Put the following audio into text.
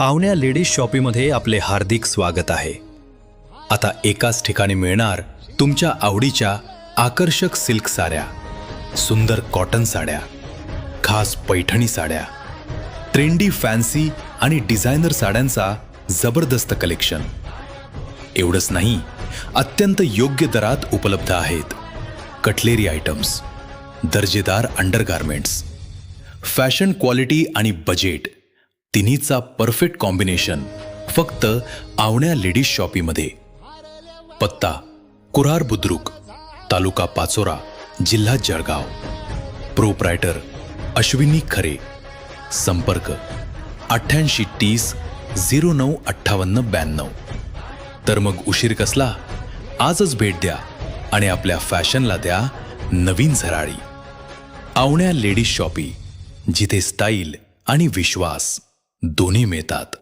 आवण्या ladies शॉपीमध्ये आपले हार्दिक स्वागत आहे. आता एकाच ठिकाणी मिळणार तुमच्या आवडीच्या आकर्षक सिल्क साड्या, सुंदर कॉटन साड्या, खास पैठणी साड्या, ट्रेंडी फॅन्सी आणि डिझायनर साड्यांचा जबरदस्त कलेक्शन. एवढंच नाही, अत्यंत योग्य दरात उपलब्ध आहेत कटलेरी आयटम्स, दर्जेदार अंडरगार्मेंट्स. फॅशन क्वालिटी आणि बजेट तिन्हीचा परफेक्ट कॉम्बिनेशन फक्त आवण्या लेडीज शॉपीमध्ये. पत्ता कुरार बुद्रुक, तालुका पाचोरा, जिल्हा जळगाव. प्रोप्रायटर अश्विनी खरे. संपर्क 8830 095892. तर मग उशीर कसला, आजच भेट द्या आणि आपल्या फॅशनला द्या नवीन झराळी. आवण्या लेडीज शॉपी, जिथे स्टाईल आणि विश्वास दोन्ही मिळतात.